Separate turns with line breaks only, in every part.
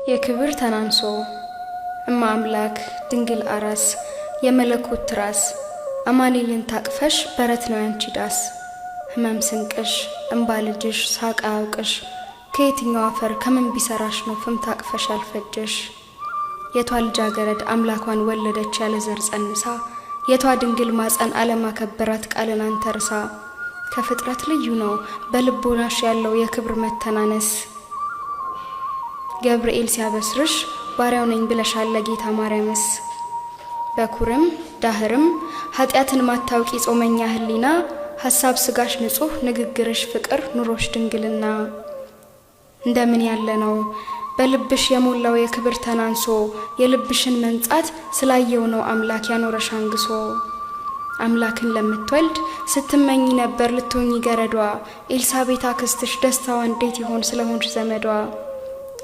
የክብር ተናንሶ እማ አምላክ ድንግል አራስ የመለኮት ትራስ አማኑኤልን ታቅፈሽ በረት ነው ያንቺ ዳስ። ህመም ስንቅሽ እንባ ልጅሽ ሳቅ አያውቅሽ ከየትኛው አፈር ከምን ቢሰራሽ ነው ፍም ታቅፈሽ ያልፈጀሽ። የቷ ልጃገረድ አምላኳን ወለደች ያለ ዘር ጸንሳ የቷ ድንግል ማፀን ዓለም አከበራት ቃልን አንተርሳ። ከፍጥረት ልዩ ነው በልቦናሽ ያለው የክብር መተናነስ። ገብርኤል ሲያበስርሽ ባሪያው ነኝ ብለሻል ለጌታ ማርያምስ። በኩርም ዳህርም ኃጢአትን ማታውቂ ጾመኛ ህሊና ሐሳብ ስጋሽ ንጹህ ንግግርሽ ፍቅር ኑሮሽ ድንግልና። እንደምን ያለ ነው በልብሽ የሞላው የክብር ተናንሶ የልብሽን መንጻት ስላየው ነው አምላክ ያኖረሽ አንግሶ። አምላክን ለምትወልድ ስትመኝ ነበር ልትሆኚ ገረዷ ኤልሳቤት አክስትሽ ደስታዋ እንዴት ይሆን ስለሆንሽ ዘመዷ።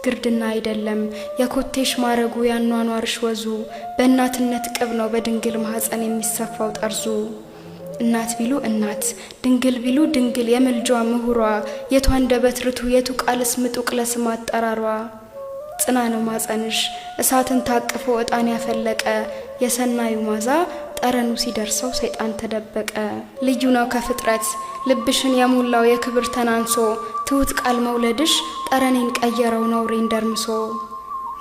ግርድና አይደለም የኮቴሽ ማረጉ ያኗኗርሽ ወዙ በእናትነት ቅብ ነው በድንግል ማህፀን የሚሰፋው ጠርዙ። እናት ቢሉ እናት ድንግል ቢሉ ድንግል የምልጇ ምሁሯ የቷ አንደበት ርቱ የቱ ቃልስ ምጡቅ ለስም አጠራሯ። ጽና ነው ማፀንሽ እሳትን ታቅፎ ዕጣን ያፈለቀ የሰናዩ ማዛ ጠረኑ ሲደርሰው ሰይጣን ተደበቀ። ልዩ ነው ከፍጥረት ልብሽን የሞላው የክብር ተናንሶ ትሁት ቃል መውለድሽ ጠረኔን ቀየረው ነውሬን ደርምሶ።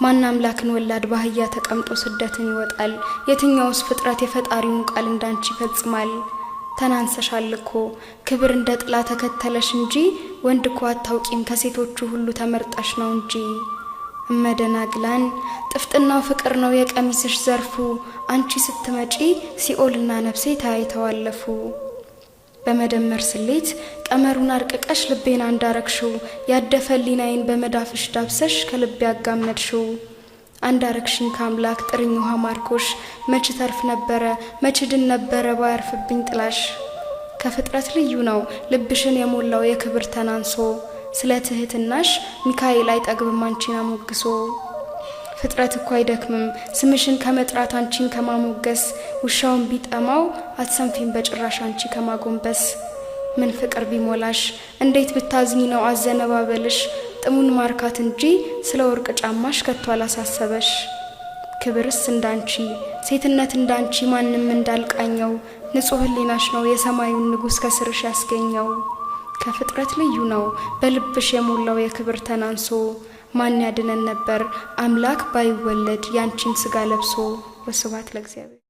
ማን አምላክን ወላድ ባህያ ተቀምጦ ስደትን ይወጣል የትኛውስ ፍጥረት የፈጣሪውን ቃል እንዳንቺ ይፈጽማል። ተናንሰሻል እኮ ክብር እንደ ጥላ ተከተለሽ እንጂ ወንድ እኮ አታውቂም ከሴቶቹ ሁሉ ተመርጠሽ ነው እንጂ። እመደናግላን ጥፍጥናው ፍቅር ነው የቀሚስሽ ዘርፉ አንቺ ስትመጪ ሲኦልና ነፍሴ ተያይተዋለፉ። በመደመር ስሌት ቀመሩን አርቅቀሽ ልቤን አንዳረግሽው ያደፈሊናይን በመዳፍሽ ዳብሰሽ ከልቤ ያጋመድሽው። አንዳረግሽኝ ከአምላክ ጥርኝ ውሃ ማርኮሽ መች ተርፍ ነበረ መች ድን ነበረ ባያርፍብኝ ጥላሽ። ከፍጥረት ልዩ ነው ልብሽን የሞላው የክብር ተናንሶ ስለ ትህትናሽ ሚካኤል አይጠግብም አንቺን አሞግሶ። ፍጥረት እኮ አይደክምም ስምሽን ከመጥራት አንቺን ከማሞገስ ውሻውን ቢጠማው አትሰንፊም በጭራሽ አንቺ ከማጎንበስ። ምን ፍቅር ቢሞላሽ እንዴት ብታዝኝ ነው አዘነባበልሽ ጥሙን ማርካት እንጂ ስለ ወርቅ ጫማሽ ከቶ አላሳሰበሽ። ክብርስ እንዳንቺ ሴትነት እንዳንቺ ማንም እንዳልቃኘው ንጹህ ህሊናሽ ነው የሰማዩን ንጉሥ ከስርሽ ያስገኘው። ከፍጥረት ልዩ ነው በልብሽ የሞላው የክብር ተናንሶ ማን ያድነን ነበር አምላክ ባይወለድ ያንቺን ስጋ ለብሶ። ወስብሐት ለእግዚአብሔር።